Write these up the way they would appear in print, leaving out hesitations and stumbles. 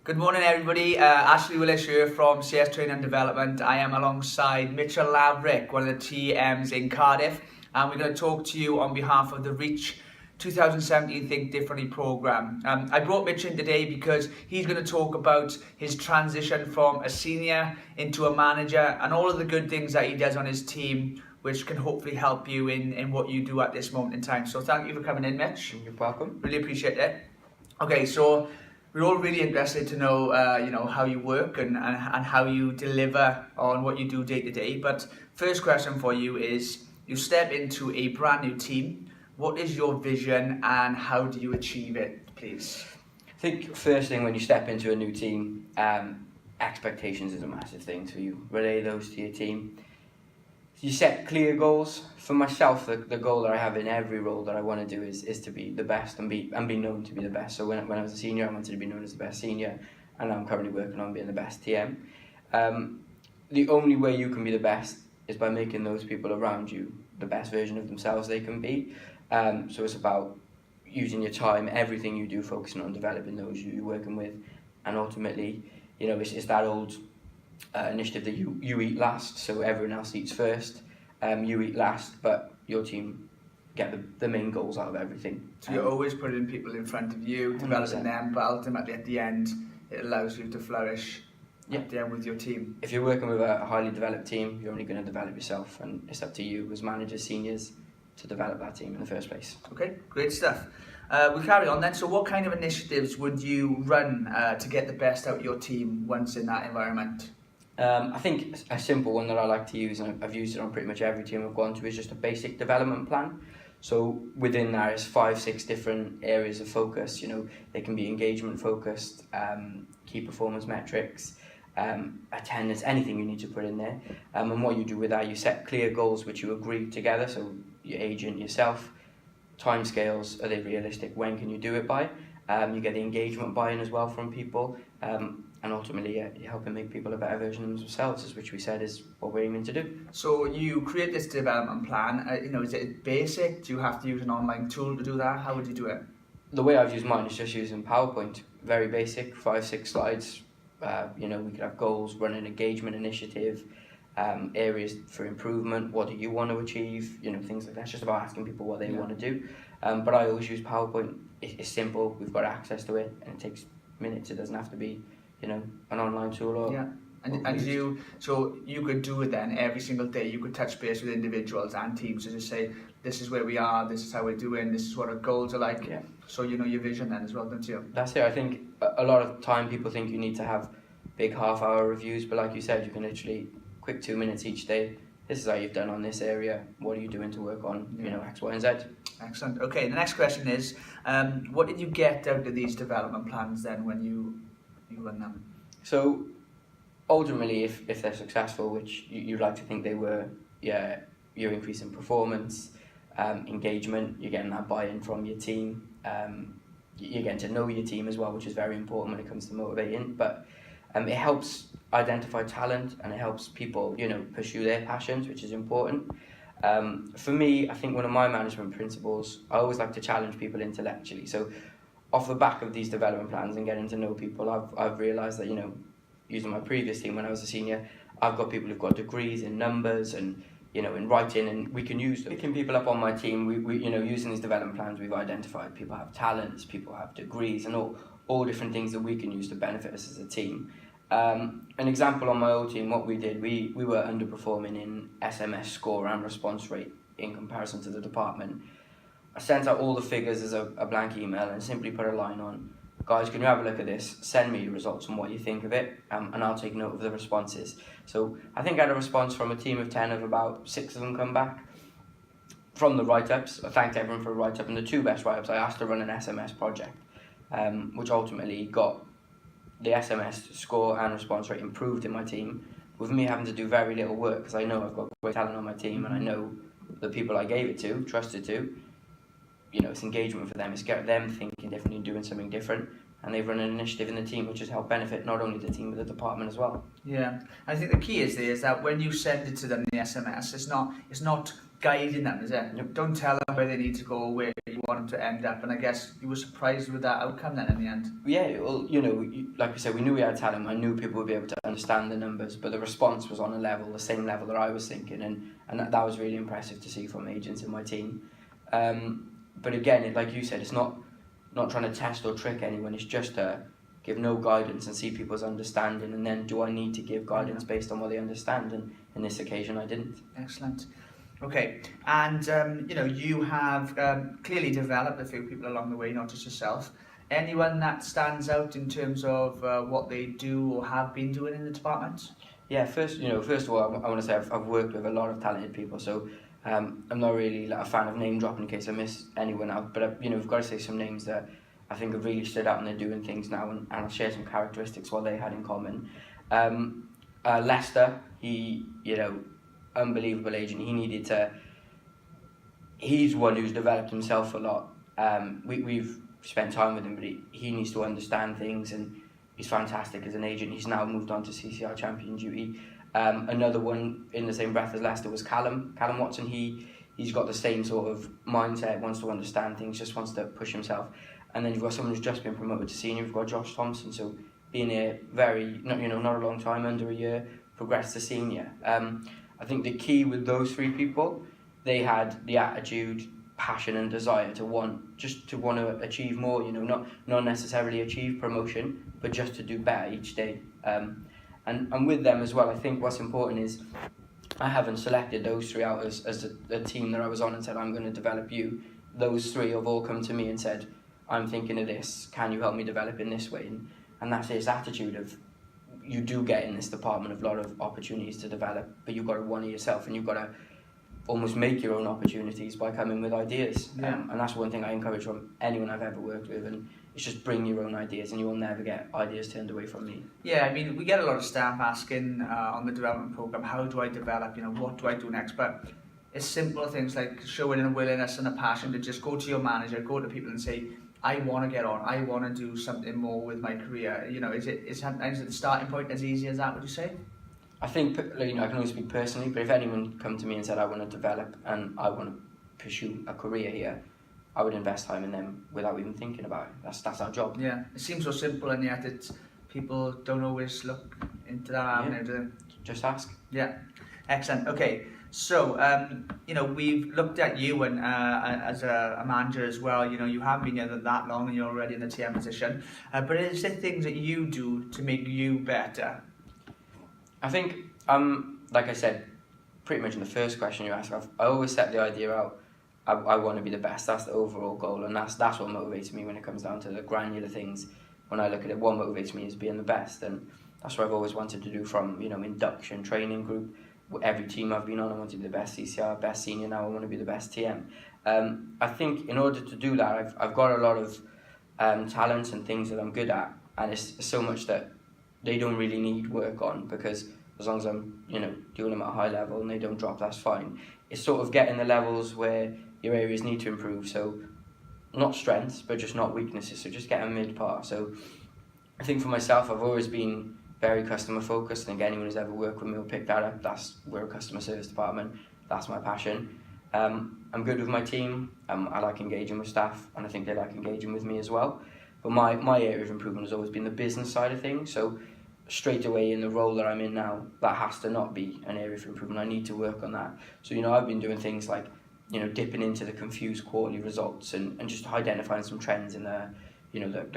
Good morning everybody, Ashley Willis here from CS Training and Development. I am alongside Mitch Laverick, one of the TMs in Cardiff, and we're going to talk to you on behalf of the REACH 2017 Think Differently programme. I brought Mitch in today because he's going to talk about his transition from a senior into a manager and all of the good things that he does on his team, which can hopefully help you in what you do at this moment in time. So thank you for coming in, Mitch. You're welcome. Really appreciate it. Okay, so we're all really interested to know, how you work and how you deliver on what you do day to day. But first question for you is, you step into a brand new team. What is your vision and how do you achieve it, please? I think first thing when you step into a new team, expectations is a massive thing. So you relay those to your team. You set clear goals. For myself, the goal that I have in every role that I want to do is to be the best and be known to be the best. So when I was a senior, I wanted to be known as the best senior, and I'm currently working on being the best TM. The only way you can be the best is by making those people around you the best version of themselves they can be. So it's about using your time, everything you do, focusing on developing those you're working with, and ultimately, it's that old initiative that you eat last, so everyone else eats first. You eat last, but your team get the main goals out of everything. So you're always putting people in front of you, developing 100%. them, but ultimately at the end, it allows you to flourish at the end with your team. If you're working with a highly developed team, you're only going to develop yourself, and it's up to you as managers, seniors, to develop that team in the first place. Okay, great stuff. We'll carry on then. So what kind of initiatives would you run to get the best out of your team once in that environment? I think a simple one that I like to use, and I've used it on pretty much every team I've gone to, is just a basic development plan. So within that is 5-6 different areas of focus. They can be engagement focused, key performance metrics, attendance, anything you need to put in there. And what you do with that, you set clear goals which you agree together. So your agent, yourself, timescales, are they realistic? When can you do it by? You get the engagement buy-in as well from people. And ultimately, you're helping make people a better version of themselves, which we said is what we're aiming to do. So you create this development plan. Is it basic? Do you have to use an online tool to do that? How would you do it? The way I've used mine is just using PowerPoint. Very basic, 5-6 slides. We could have goals, run an engagement initiative, areas for improvement. What do you want to achieve? Things like that. It's just about asking people what they want to do. But I always use PowerPoint. It's simple. We've got access to it, and it takes minutes. It doesn't have to be an online tool or so you could do it then every single day. You could touch base with individuals and teams to just say, this is where we are, this is how we're doing, this is what our goals are like. So you know your vision then as well, don't you? That's it. I think a lot of the time people think you need to have big half-hour reviews, but like you said, you can literally quick 2 minutes each day. This is how you've done on this area. What are you doing to work on X, Y and Z? Excellent. Okay, the next question is, what did you get out of these development plans then when you run them? So ultimately, if they're successful, which you'd like to think they were, you're increasing performance, engagement, you're getting that buy-in from your team, you're getting to know your team as well, which is very important when it comes to motivating, but it helps identify talent and it helps people pursue their passions, which is important. For me, I think one of my management principles, I always like to challenge people intellectually. So off the back of these development plans and getting to know people, I've realised that, using my previous team when I was a senior, I've got people who've got degrees in numbers and, in writing, and we can use them. Picking people up on my team, we using these development plans, we've identified people have talents, people have degrees, and all different things that we can use to benefit us as a team. An example on my old team, what we did, we were underperforming in SMS score and response rate in comparison to the department. I sent out all the figures as a blank email and simply put a line on, guys, can you have a look at this? Send me your results and what you think of it, and I'll take note of the responses. So I think I had a response from a team of 10 of about 6 of them come back. From the write-ups, I thanked everyone for a write-up, and the 2 best write-ups I asked to run an SMS project, which ultimately got the SMS score and response rate improved in my team, with me having to do very little work because I know I've got great talent on my team and I know the people I gave it to, trusted to, it's engagement for them, it's get them thinking differently and doing something different, and they've run an initiative in the team which has helped benefit not only the team but the department as well. Yeah, I think the key is that when you send it to them in the SMS, it's not guiding them, is it? Yep. Don't tell them where they need to go, where you want them to end up. And I guess you were surprised with that outcome then in the end. Yeah, well, like we said, we knew we had talent. I knew people would be able to understand the numbers, but the response was on a level, the same level that I was thinking, and that was really impressive to see from agents in my team. But again, like you said, it's not trying to test or trick anyone. It's just to give no guidance and see people's understanding, and then do I need to give guidance based on what they understand? And in this occasion, I didn't. Excellent. Okay, and you have clearly developed a few people along the way, not just yourself. Anyone that stands out in terms of what they do or have been doing in the department? Yeah, first of all, I want to say I've worked with a lot of talented people, so I'm not really like a fan of name dropping in case I miss anyone out. But we've got to say some names that I think have really stood out and they're doing things now, and I'll share some characteristics what they had in common. Lester, he unbelievable agent. He's one who's developed himself a lot. We've spent time with him, but he needs to understand things, and he's fantastic as an agent. He's now moved on to CCR champion duty. Another one in the same breath as Lester was Callum Watson. He's got the same sort of mindset, wants to understand things, just wants to push himself. And then you've got someone who's just been promoted to senior. You've got Josh Thompson, so being here not a long time, under a year, progressed to senior. I think the key with those three people, they had the attitude, passion and desire to want to achieve more, not necessarily achieve promotion, but just to do better each day. And with them as well, I think what's important is I haven't selected those three out as a team that I was on and said, I'm going to develop you. Those three have all come to me and said, I'm thinking of this, can you help me develop in this way? And that's his attitude of, you do get in this department a lot of opportunities to develop, but you've got to want it yourself, and you've got to almost make your own opportunities by coming with ideas. Yeah. And that's one thing I encourage from anyone I've ever worked with, and it's just bring your own ideas, and you will never get ideas turned away from me. Yeah, I mean, we get a lot of staff asking on the development program, how do I develop, what do I do next? But it's simple things like showing a willingness and a passion to just go to your manager, go to people and say, I want to get on, I want to do something more with my career. Is it the starting point as easy as that, would you say? I think, I can only speak personally, but if anyone come to me and said, I want to develop and I want to pursue a career here, I would invest time in them without even thinking about it. That's our job. Yeah, it seems so simple, and yet people don't always look into that avenue, do they? Just ask. Yeah, excellent. Okay, so we've looked at you and as a manager as well. You haven't been here that long, and you're already in the TM position. But is there things that you do to make you better? I think, like I said, pretty much in the first question you asked, I always set the idea out. I want to be the best. That's the overall goal, and that's what motivates me when it comes down to the granular things. When I look at it, what motivates me is being the best, and that's what I've always wanted to do from induction, training group. Every team I've been on, I want to be the best CCR, best senior. Now I want to be the best TM. I think in order to do that, I've got a lot of talents and things that I'm good at, and it's so much that they don't really need work on, because as long as I'm doing them at a high level and they don't drop, that's fine. It's sort of getting the levels where your areas need to improve, so not strengths but just not weaknesses, so just get a mid-par. So I think for myself, I've always been very customer focused. I think anyone who's ever worked with me will pick that up. We're a customer service department, that's my passion. I'm good with my team, I like engaging with staff, and I think they like engaging with me as well. But my area of improvement has always been the business side of things, so straight away in the role that I'm in now, that has to not be an area for improvement. I need to work on that. So I've been doing things like dipping into the confused quarterly results and just identifying some trends in the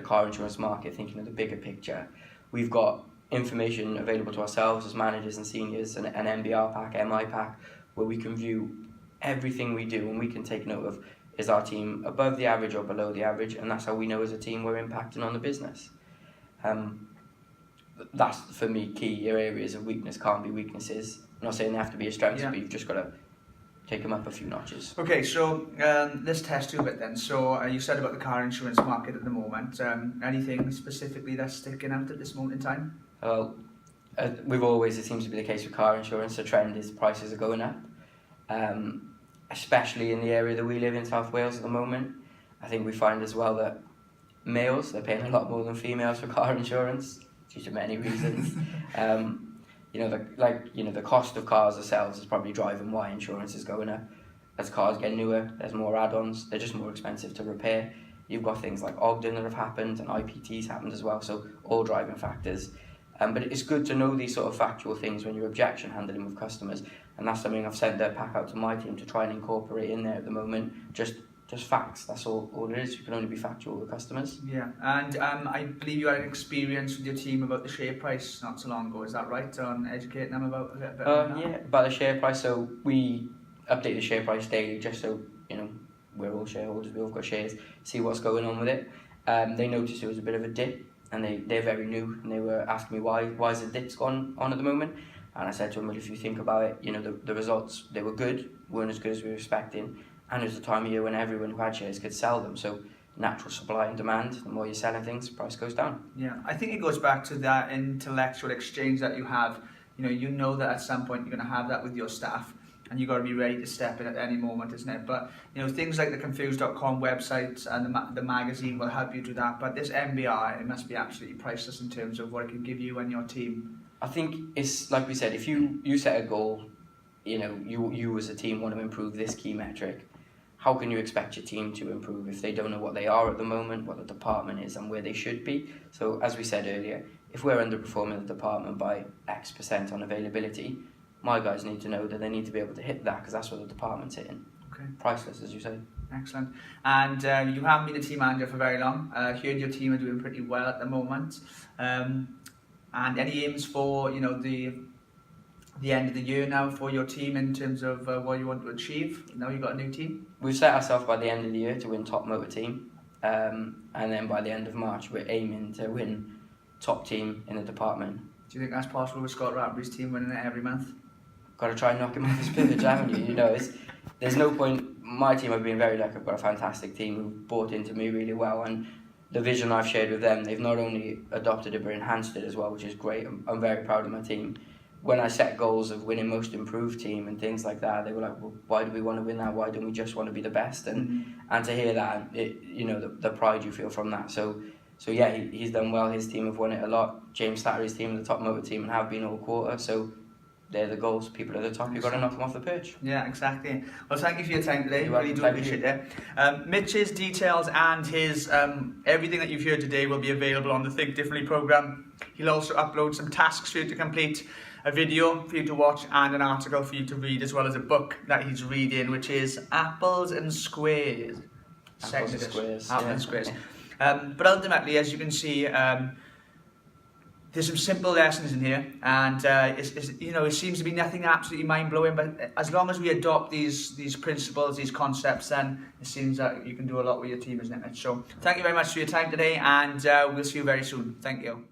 car insurance market, thinking of the bigger picture. We've got information available to ourselves as managers and seniors, an MBR pack, MI pack, where we can view everything we do, and we can take note of, is our team above the average or below the average, and that's how we know as a team we're impacting on the business. That's for me key. Your areas of weakness can't be weaknesses. I'm not saying they have to be a strength, but you've just got to take them up a few notches. Okay, so let's test you a bit then. So you said about the car insurance market at the moment. Anything specifically that's sticking out at this moment in time? Well, it seems to be the case with car insurance, the trend is prices are going up, especially in the area that we live in, South Wales at the moment. I think we find as well that males, they're paying a lot more than females for car insurance, due to many reasons. The cost of cars themselves is probably driving why insurance is going up. as cars get newer, there's more add-ons, they're just more expensive to repair. You've got things like Ogden that have happened and IPTs happened as well, so all driving factors. But it's good to know these sort of factual things when you're objection handling with customers, and that's something I've sent the pack out to my team to try and incorporate in there at the moment. Just facts, that's all it is. You can only be factual with customers. Yeah, and I believe you had an experience with your team about the share price not so long ago, is that right? On educating them about a little bit on that? Yeah, about the share price. So we update the share price daily just so, we're all shareholders, we've all got shares, see what's going on with it. They noticed there was a bit of a dip, and they're very new, and they were asking me why is the dip's gone on at the moment? And I said to them, well, if you think about it, the results, they were good, weren't as good as we were expecting, and it was the time of year when everyone who had shares could sell them. So natural supply and demand, the more you're selling things, the price goes down. Yeah, I think it goes back to that intellectual exchange that you have. You know that at some point you're going to have that with your staff, and you've got to be ready to step in at any moment, isn't it? But things like the confused.com website and the magazine will help you do that. But this MBR, it must be absolutely priceless in terms of what it can give you and your team. I think it's like we said, if you set a goal, you as a team want to improve this key metric. How can you expect your team to improve if they don't know what they are at the moment, what the department is, and where they should be? So as we said earlier, if we're underperforming the department by X% on availability, my guys need to know that they need to be able to hit that, because that's what the department's hitting. Okay. Priceless, as you say. Excellent. And you haven't been a team manager for very long. I heard your team are doing pretty well at the moment. And any aims for the end of the year now for your team in terms of what you want to achieve? Now you've got a new team? We've set ourselves by the end of the year to win top motor team, and then by the end of March we're aiming to win top team in the department. Do you think that's possible with Scott Radbury's team winning it every month? Got to try and knock him off his perch, haven't you? There's no point. My team have been very lucky. I've got a fantastic team who've bought into me really well, and the vision I've shared with them, they've not only adopted it but enhanced it as well, which is great. I'm very proud of my team. When I set goals of winning most improved team and things like that, they were like, well, why do we want to win that? Why don't we just want to be the best? And to hear that, the pride you feel from that. So yeah, he's done well. His team have won it a lot. James Slattery's team, the top motor team, and have been all quarter. So they're the goals. People at the top, you've got to knock them off the perch. Yeah, exactly. Well, thank you for your time today. You're Really welcome. do appreciate it. Mitch's details and his everything that you've heard today will be available on the Think Differently programme. He'll also upload some tasks for you to complete, a video for you to watch, and an article for you to read, as well as a book that he's reading, which is Apples and Squares. Apples and Squares. Apples and Squares. But ultimately, as you can see, there's some simple lessons in here, and it seems to be nothing absolutely mind-blowing, but as long as we adopt these principles, these concepts, then it seems that you can do a lot with your team, isn't it, Mitch? So thank you very much for your time today, and we'll see you very soon. Thank you.